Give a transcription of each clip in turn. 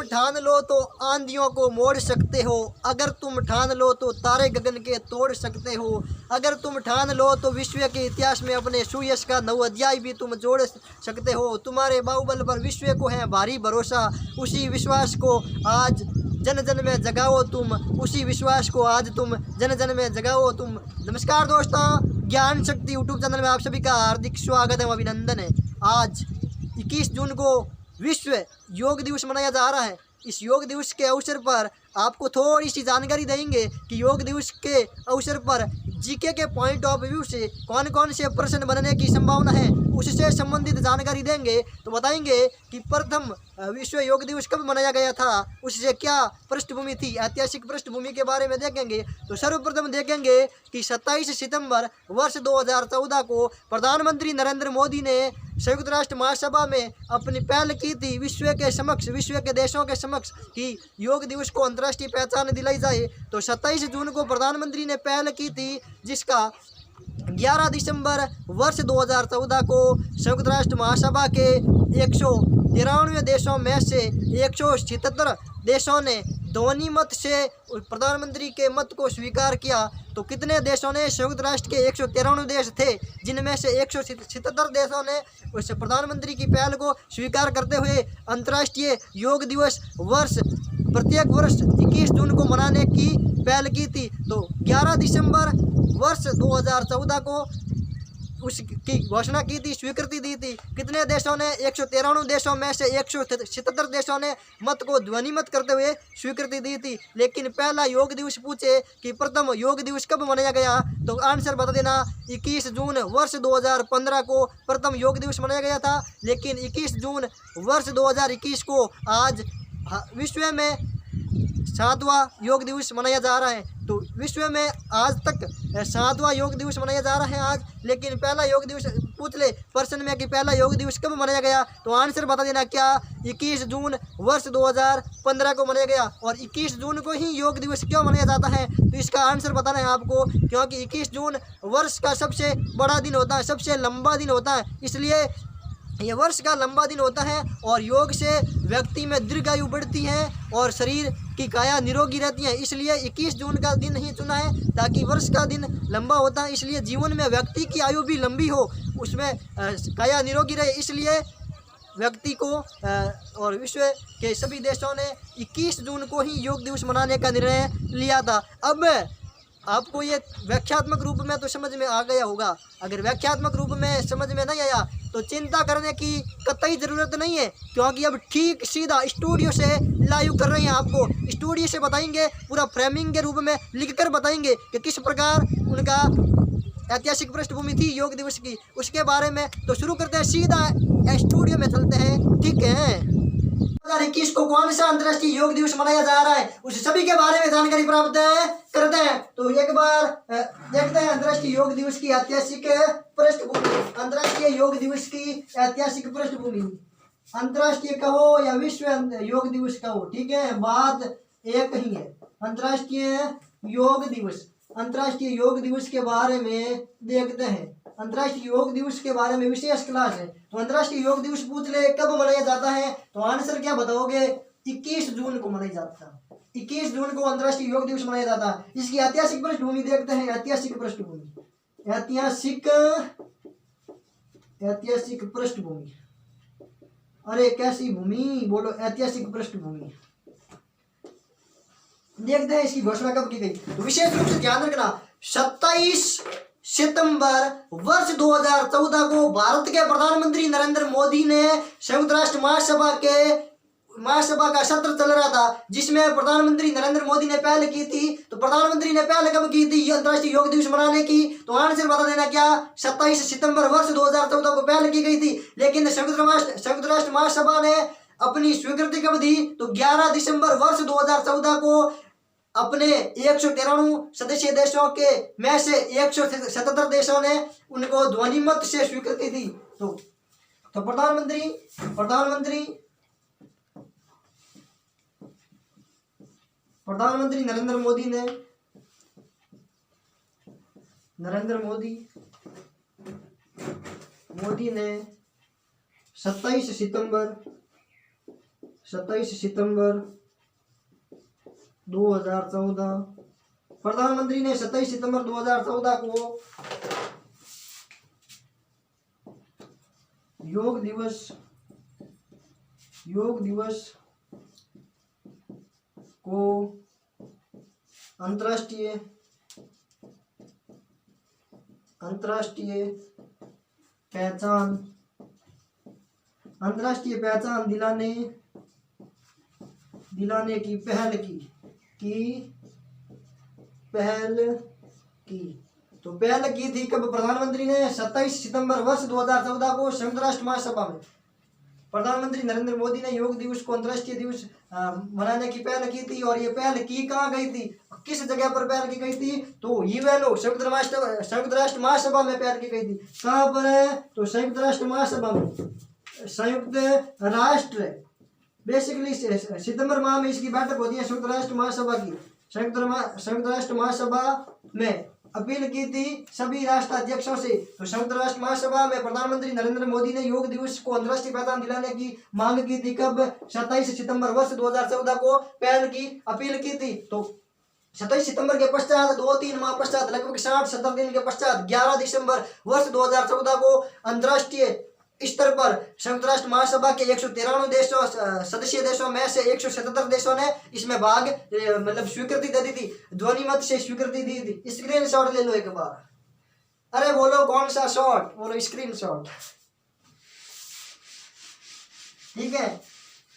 ठान लो तो आंधियों को मोड़ सकते हो, अगर तुम ठान लो तो तारे गगन के तोड़ सकते हो, अगर तुम ठान लो तो विश्व के इतिहास में अपने सुयश का नव अध्याय भी तुम जोड़ सकते हो। तुम्हारे बाहुबल पर विश्व को है भारी भरोसा, उसी विश्वास को आज जन जन में जगाओ तुम, उसी विश्वास को आज तुम जन जन में जगाओ तुम। नमस्कार दोस्तों, ज्ञान शक्ति यूट्यूब चैनल में आप सभी का हार्दिक स्वागत है, अभिनंदन है। आज 21 जून को विश्व योग दिवस मनाया जा रहा है। इस योग दिवस के अवसर पर आपको थोड़ी सी जानकारी देंगे कि योग दिवस के अवसर पर जीके के पॉइंट ऑफ व्यू से कौन कौन से प्रश्न बनने की संभावना है, उससे संबंधित जानकारी देंगे। तो बताएंगे कि प्रथम विश्व योग दिवस कब मनाया गया था, उससे क्या पृष्ठभूमि थी, ऐतिहासिक पृष्ठभूमि के बारे में देखेंगे। तो सर्वप्रथम देखेंगे कि 27 सितंबर वर्ष 2014 को प्रधानमंत्री नरेंद्र मोदी ने संयुक्त राष्ट्र महासभा में अपनी पहल की थी विश्व के देशों के समक्ष कि योग दिवस को अंतर्राष्ट्रीय पहचान दिलाई जाए। तो 27 जून को प्रधानमंत्री ने पहल की थी, जिसका 11 दिसंबर वर्ष 2014 को संयुक्त राष्ट्र महासभा के 193 देशों में से 177 देशों ने ध्वनि मत से प्रधानमंत्री के मत को स्वीकार किया। तो कितने देशों ने, संयुक्त राष्ट्र के 193 देश थे, जिनमें से 177 देशों ने उस प्रधानमंत्री की पहल को स्वीकार करते हुए अंतर्राष्ट्रीय योग दिवस प्रत्येक वर्ष 21 जून को मनाने की पहल की थी। तो 11 दिसंबर वर्ष 2014 को उसकी घोषणा की थी, स्वीकृति दी थी। कितने देशों ने, 193 देशों में से 177 देशों ने मत को ध्वनिमत करते हुए स्वीकृति दी थी। लेकिन पहला योग दिवस पूछे कि प्रथम योग दिवस कब मनाया गया, तो आंसर बता देना 21 जून वर्ष 2015 को प्रथम योग दिवस मनाया गया था। लेकिन 21 जून वर्ष 2021 को आज विश्व में 7वां योग दिवस मनाया जा रहा है। तो विश्व में आज तक 7वां योग दिवस मनाया जा रहा है आज। लेकिन पहला योग दिवस पूछ ले प्रश्न में कि पहला योग दिवस कब मनाया गया, तो आंसर बता देना क्या, 21 जून वर्ष 2015 को मनाया गया। और 21 जून को ही योग दिवस क्यों मनाया जाता है, तो इसका आंसर बताना है आपको, क्योंकि 21 जून वर्ष का सबसे बड़ा दिन होता है, सबसे लंबा दिन होता है, इसलिए ये वर्ष का लंबा दिन होता है। और योग से व्यक्ति में दीर्घायु बढ़ती है और शरीर की काया निरोगी रहती है, इसलिए 21 जून का दिन ही चुना है, ताकि वर्ष का दिन लंबा होता है, इसलिए जीवन में व्यक्ति की आयु भी लंबी हो, उसमें काया निरोगी रहे, इसलिए व्यक्ति को और विश्व के सभी देशों ने 21 जून को ही योग दिवस मनाने का निर्णय लिया था। अब आपको ये व्याख्यात्मक रूप में तो समझ में आ गया होगा। अगर व्याख्यात्मक रूप में समझ में नहीं आया तो चिंता करने की कतई ज़रूरत नहीं है, क्योंकि अब ठीक सीधा स्टूडियो से लाइव कर रहे हैं। आपको स्टूडियो से बताएंगे, पूरा फ्रेमिंग के रूप में लिखकर बताएंगे कि किस प्रकार उनका ऐतिहासिक पृष्ठभूमि थी योग दिवस की, उसके बारे में। तो शुरू करते हैं, सीधा स्टूडियो में चलते हैं, ठीक है। 2021 को कौन सा अंतर्राष्ट्रीय योग दिवस मनाया जा रहा है, उस सभी के बारे में जानकारी प्राप्त करते हैं। तो एक बार देखते हैं अंतर्राष्ट्रीय योग दिवस की ऐतिहासिक पृष्ठभूमि। अंतर्राष्ट्रीय योग दिवस की ऐतिहासिक पृष्ठभूमि, अंतर्राष्ट्रीय कहो या विश्व योग दिवस कहो, ठीक है, बात एक ही है। अंतर्राष्ट्रीय योग दिवस, अंतर्राष्ट्रीय योग दिवस के बारे में देखते हैं। अंतर्राष्ट्रीय योग दिवस के बारे में विशेष क्लास है। तो अंतर्राष्ट्रीय योग दिवस पूछ ले कब मनाया जाता है, तो आंसर क्या बताओगे, 21 जून को मनाया जाता है। 21 जून को अंतर्राष्ट्रीय योग दिवस मनाया जाता है। इसकी ऐतिहासिक पृष्ठभूमि देखते हैं। ऐतिहासिक पृष्ठभूमि, ऐतिहासिक पृष्ठभूमि, अरे कैसी भूमि बोलो, ऐतिहासिक पृष्ठभूमि देखते हैं इसकी घोषणा कब की गई। तो विशेष रूप से ध्यान रखना, 27 सितंबर वर्ष 2014 को भारत के प्रधानमंत्री नरेंद्र मोदी ने संयुक्त राष्ट्र महासभा का सत्र चल रहा था, जिसमें प्रधानमंत्री नरेंद्र मोदी ने पहल की थी। तो प्रधानमंत्री ने पहल कब की थी अंतर्राष्ट्रीय योग दिवस मनाने की, तो आंसर बता देना क्या, 27 सितंबर वर्ष 2014 को पहल की गई थी। लेकिन संयुक्त राष्ट्र महासभा ने अपनी स्वीकृति कब दी, तो 11 दिसंबर वर्ष 2014 को अपने 193 सदस्य देशों के में से 177 देशों ने उनको ध्वनिमत से स्वीकृति दी। तो प्रधानमंत्री नरेंद्र मोदी ने 27 27 सितंबर 2014। प्रधानमंत्री ने 27 सितंबर 2014 को योग दिवस को अंतर्राष्ट्रीय पहचान दिलाने की पहल की। तो पहल की थी कब? प्रधानमंत्री ने 27 सितंबर वर्ष 2014 को संयुक्त राष्ट्र महासभा में प्रधानमंत्री नरेंद्र मोदी ने योग दिवस को अंतर्राष्ट्रीय दिवस मनाने की पहल की थी। और ये पहल की कहाँ गई थी, किस जगह पर पहल की गई थी? तो यूएनओ संयुक्त राष्ट्र महासभा में पहल की गई थी। कहाँ पर है? तो संयुक्त राष्ट्र महासभा में। संयुक्त राष्ट्र बेसिकली सितंबर माह में इसकी बैठक होती है संयुक्त राष्ट्र महासभा की। संयुक्त राष्ट्र महासभा में अपील की थी सभी राष्ट्राध्यक्षों से। तो संयुक्त राष्ट्र महासभा में प्रधानमंत्री नरेंद्र मोदी ने योग दिवस को अंतर्राष्ट्रीय पहचान दिलाने की मांग की थी। कब? 27 सितंबर वर्ष 2014 को पहल की अपील की थी। तो 27 सितंबर के पश्चात 2-3 माह पश्चात लगभग 60-70 दिन के पश्चात 11 दिसंबर वर्ष 2014 को अंतर्राष्ट्रीय स्तर पर संयुक्त राष्ट्र महासभा के 193 देशों सदस्य देशों में से 177 देशों ने इसमें भाग मतलब स्वीकृति दे दी थी, ध्वनि मत से स्वीकृति दी थी। स्क्रीन शॉट ले लो एक बार। अरे बोलो कौन सा शॉट? बोलो स्क्रीन शॉट। ठीक है।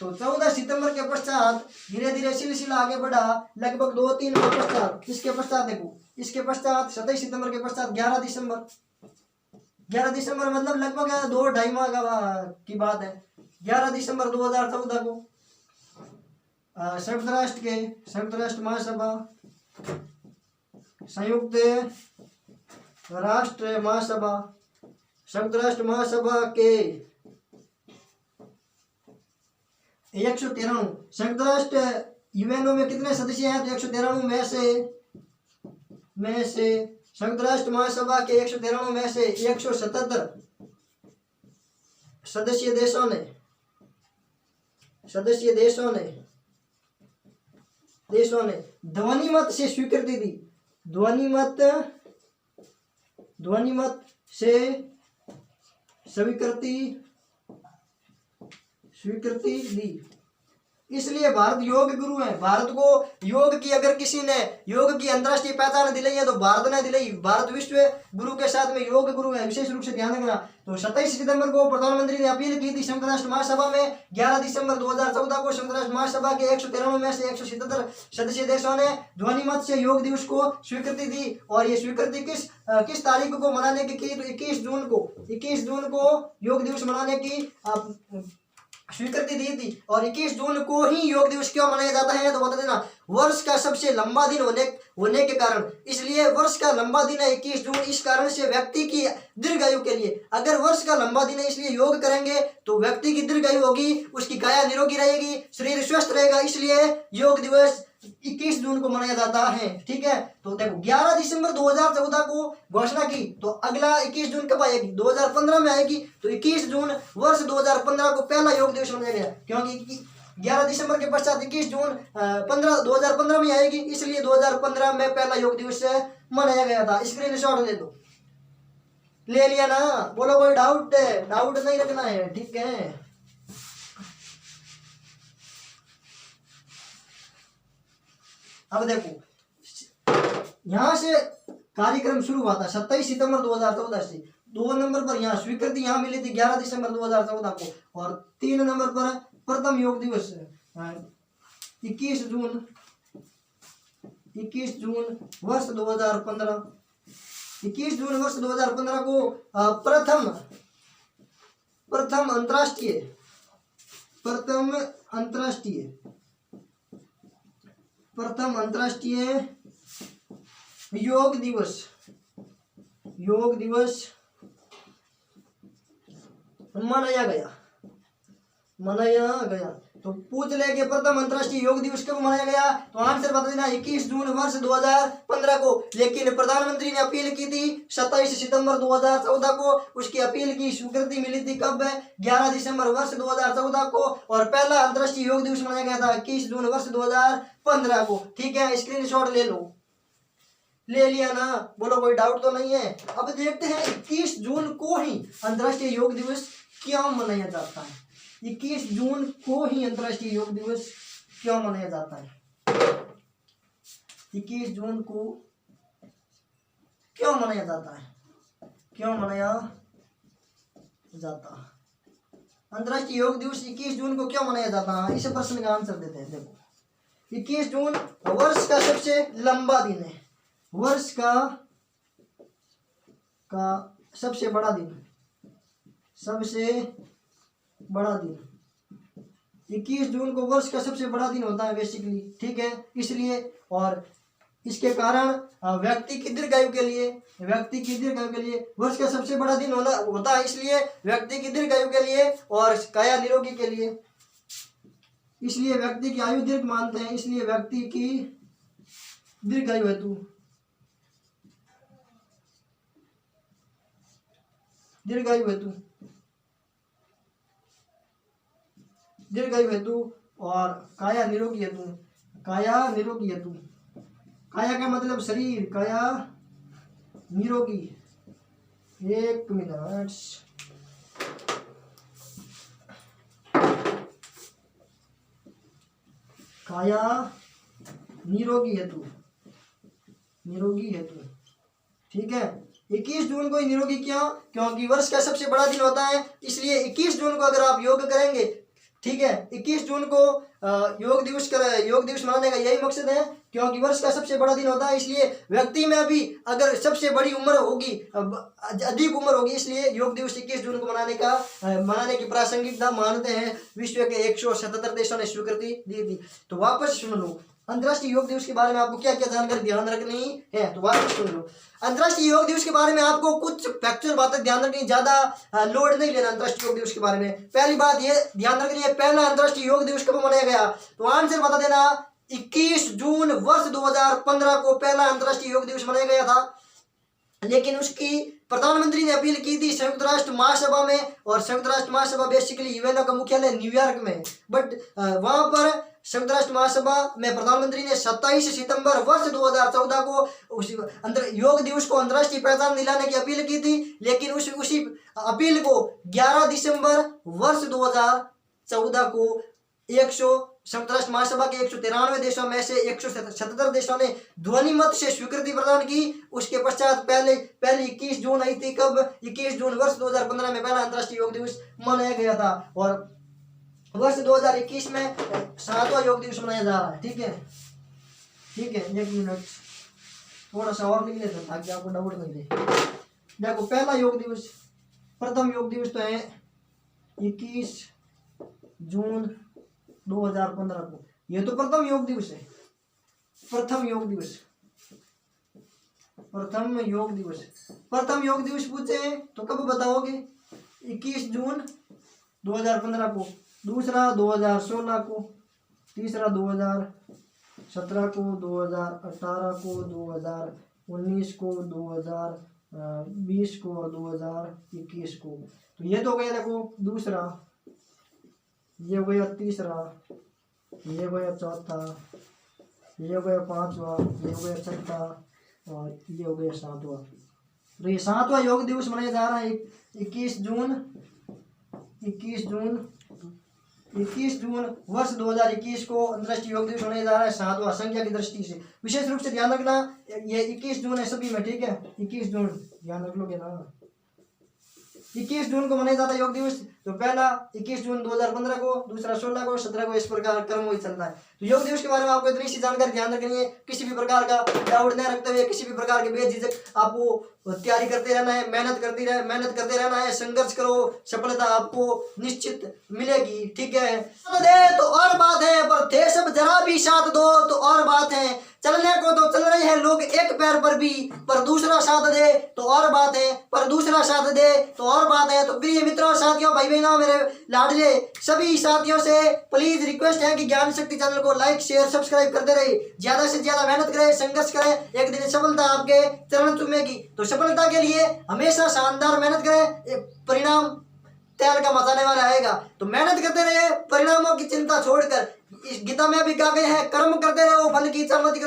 तो 14 सितंबर के पश्चात धीरे धीरे सिलसिला आगे बढ़ा। लगभग 2-3 माह पश्चात इसके पश्चात देखो, इसके पश्चात 27 सितंबर के पश्चात 11 दिसंबर मतलब लगभग 2-2.5 माह की बात है। 11 दिसंबर 2014 को संयुक्त राष्ट्र महासभा संयुक्त राष्ट्र महासभा के 193 संयुक्त राष्ट्र यूएनओ में कितने सदस्य हैं? तो 193 में से संयुक्त राष्ट्र महासभा के 193 में से 177 सदस्य देशों ने ध्वनि मत से स्वीकृति दी। ध्वनि मत से स्वीकृति दी। इसलिए भारत योग गुरु है। भारत को योग की अगर किसी ने योग की अंतर्राष्ट्रीय पहचान दिलाई है तो भारत ने दिलाई। भारत विश्व गुरु के साथ में योग गुरु है, विशेष रूप से ध्यान रखना। तो 27 सितंबर को प्रधानमंत्री ने अपील की थी संयुक्त राष्ट्र महासभा में। 11 दिसंबर 2014 को संयुक्त राष्ट्र महासभा के 193 में से 177 सदस्य देशों ने ध्वनि मत से योग दिवस को स्वीकृति दी। और ये स्वीकृति किस तारीख को मनाने की? तो 21 जून को योग दिवस मनाने की स्वीकृति दी थी। और 21 जून को ही योग दिवस क्यों मनाया जाता है? तो बता देना, वर्ष का सबसे लंबा दिन होने के कारण। इसलिए वर्ष का लंबा दिन है 21 जून। इस कारण से व्यक्ति की दीर्घायु के लिए, अगर वर्ष का लंबा दिन है इसलिए योग करेंगे तो व्यक्ति की दीर्घायु होगी, उसकी काया निरोगी रहेगी, शरीर स्वस्थ रहेगा। इसलिए योग दिवस 21 जून को मनाया जाता है। ठीक है। तो देखो 11 दिसंबर 2014 को घोषणा की, तो अगला 21 जून कब आएगी? 2015 में आएगी। तो 21 जून वर्ष 2015 को पहला योग दिवस मनाया गया, क्योंकि 11 दिसंबर के पश्चात 21 जून 2015 में आएगी, इसलिए 2015 में पहला योग दिवस मनाया गया था। स्क्रीनशॉट ले लो। ले लिया ना? बोलो कोई डाउट नहीं रखना है। ठीक है। अब देखो यहां से कार्यक्रम शुरू हुआ था 27 सितंबर 2014 से। 2 नंबर पर यहाँ स्वीकृति यहाँ मिली थी 11 दिसंबर 2014 को। और 3 नंबर पर प्रथम योग दिवस 21 जून वर्ष 2015। 21 जून वर्ष 2015 को प्रथम अंतर्राष्ट्रीय योग दिवस मनाया गया। तो पूछ ले कि प्रथम अंतर्राष्ट्रीय योग दिवस कब मनाया गया, तो आंसर बता देना 21 जून वर्ष 2015 को। लेकिन प्रधानमंत्री ने अपील की थी 27 सितंबर 2014 को, उसकी अपील की स्वीकृति मिली थी कब, 11 दिसंबर वर्ष 2014 को, और पहला अंतर्राष्ट्रीय योग दिवस मनाया गया था 21 जून वर्ष 2015 को। ठीक है, स्क्रीनशॉट ले लो। ले लिया ना, बोलो कोई डाउट तो नहीं है। अब देखते हैं 21 जून को ही अंतर्राष्ट्रीय योग दिवस क्यों मनाया जाता है। 21 जून को ही अंतर्राष्ट्रीय योग दिवस क्यों मनाया जाता है। 21 जून को क्यों मनाया जाता है, क्यों मनाया जाता है अंतर्राष्ट्रीय योग दिवस 21 जून को क्यों मनाया जाता है, इस प्रश्न का आंसर देते हैं। देखो 21 जून वर्ष का सबसे लंबा दिन है, वर्ष का सबसे बड़ा दिन, सबसे बड़ा दिन 21 जून को वर्ष का सबसे बड़ा दिन होता है बेसिकली। ठीक है, इसलिए और इसके कारण व्यक्ति की दीर्घायु के लिए, व्यक्ति की दीर्घायु के लिए वर्ष का सबसे बड़ा दिन होता है, इसलिए व्यक्ति की दीर्घायु के लिए और काया निरोगी के लिए, इसलिए व्यक्ति की आयु दीर्घ मानते हैं, इसलिए व्यक्ति की दीर्घायु हेतु, दीर्घायु हेतु, दीर्घायु हेतु और काया निरोगी हेतु, काया निरोगी हेतु, काया का मतलब शरीर, काया निरोगी, एक मिनट, काया निरोगी हेतु, निरोगी हेतु। ठीक है, 21 जून को ही निरोगी क्यों, क्योंकि वर्ष का सबसे बड़ा दिन होता है, इसलिए 21 जून को अगर आप योग करेंगे, ठीक है, 21 जून को योग दिवस मनाने का यही मकसद है, क्योंकि वर्ष का सबसे बड़ा दिन होता है, इसलिए व्यक्ति में भी अगर सबसे बड़ी उम्र होगी, अधिक उम्र होगी, इसलिए योग दिवस 21 जून को मनाने की प्रासंगिकता मानते हैं। विश्व के 177 देशों ने स्वीकृति दी थी। तो वापस सुन लो, अंतर्राष्ट्रीय योग दिवस के बारे में आपको क्या क्या जानकारी ध्यान रखनी है, तो वापस सुन लो। अंतर्राष्ट्रीय योग दिवस के बारे में आपको कुछ फैक्चुअल बातें ध्यान रखनी, ज्यादा लोड नहीं लेना अंतर्राष्ट्रीय योग दिवस के बारे में। पहली बात ये ध्यान रखनी है, पहला अंतर्राष्ट्रीय योग दिवस कब मनाया गया, तो आंसर बता देना 21 जून वर्ष 2015 को पहला अंतर्राष्ट्रीय योग दिवस मनाया गया था। लेकिन उसकी प्रधानमंत्री ने अपील की थी संयुक्त राष्ट्र महासभा में, और संयुक्त राष्ट्र महासभा बेसिकली यूएनओ का मुख्यालय न्यूयॉर्क में, बट वहां पर संयुक्त राष्ट्र महासभा में प्रधानमंत्री ने 27 सितंबर वर्ष 2014 को उस योग दिवस को अंतर्राष्ट्रीय पहचान दिलाने की अपील की थी। लेकिन उसी अपील को 11 दिसंबर वर्ष 2014 को संयुक्त राष्ट्र महासभा के 193 देशों में से 177 देशों ने ध्वनि मत से स्वीकृति प्रदान की। उसके पश्चात पहले 21 जून आई थी, कब, 21 जून वर्ष 2015 में पहला अंतर्राष्ट्रीय योग दिवस मनाया गया था, और वर्ष 2021 में 7वां योग दिवस मनाया जा रहा है। ठीक है, ठीक है, एक मिनट थोड़ा सा और लिख लेते ताकि आपको डाउट नहीं रहे। देखो पहला योग दिवस, प्रथम योग दिवस तो है 21 जून 2015 को, ये तो प्रथम योग दिवस है, प्रथम योग दिवस, प्रथम योग दिवस, प्रथम योग दिवस पूछे तो कब बताओगे, 21 जून 2015 को, दूसरा 2016 को, तीसरा 2017 को, 2018 को, 2019 को, 2020 को और 2021 को। तो ये तो गया देखो दूसरा, ये हो गया तीसरा, ये हो गया चौथा, ये हो गया पांचवा, ये हो गया छठा और ये हो गया सातवां। तो ये 7वां योग दिवस मनाया जा रहा है 21 जून वर्ष 2021 को अंतर्राष्ट्रीय योग दिवस मनाया जा रहा है 7वां संख्या की दृष्टि से। विशेष रूप से ध्यान रखना ये 21 जून है सभी में, ठीक है, 21 जून ध्यान रख लोगे ना। 21 जून को मनाया जाता है योग दिवस, तो पहला 21 जून 2015 को, दूसरा 16 को, 17 को, इस प्रकार क्रम वही चलता है। तो योग दिवस के बारे में आपको इतनी सी जानकारी ध्यान रखनी है, किसी भी प्रकार का डाउट न रखते हुए, किसी भी प्रकार के बेझिझक आपको तैयारी करते रहना है, मेहनत करते रहना है, संघर्ष करो, सफलता आपको निश्चित मिलेगी। ठीक है, तो और बात है पर थे सब जरा भी सभी साथ दो तो और बात है, चलने को तो चल रहे हैं लोग एक पैर पर भी, पर दूसरा साथ दे तो और बात है, पर दूसरा साथ दे तो और बात है। तो प्रिय मित्रों, साथियों, भाई बहनों, मेरे लाडले सभी साथियों से प्लीज रिक्वेस्ट है कि ज्ञान शक्ति चैनल को लाइक शेयर सब्सक्राइब करते रहे, ज्यादा से ज्यादा मेहनत करें, संघर्ष करें, एक दिन सफलता आपके चरण चूमेगी। तो सफलता के लिए हमेशा शानदार मेहनत करें, परिणाम तैयार का मचाने वाला आएगा। तो मेहनत करते रहे, परिणामों की चिंता छोड़कर। इस गीता में भी कहा गया है, कर्म करते रहो, फल की इच्छा मत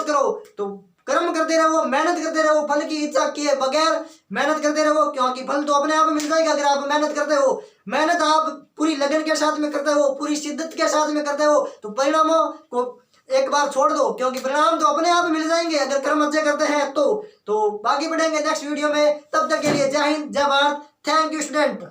करो। तो कर्म करते रहो, मेहनत करते रहो, फल की इच्छा किए बगैर मेहनत करते रहो, क्योंकि फल तो अपने आप मिल जाएगा अगर आप मेहनत करते हो। मेहनत आप पूरी लगन के साथ में करते हो, पूरी शिद्दत के साथ में करते हो, तो परिणामों को एक बार छोड़ दो, क्योंकि परिणाम तो अपने आप मिल जाएंगे अगर कर्म अच्छे करते हैं। तो बाकी बढ़ेंगे नेक्स्ट वीडियो में, तब तक के लिए जय हिंद, जय भारत। Thank you student.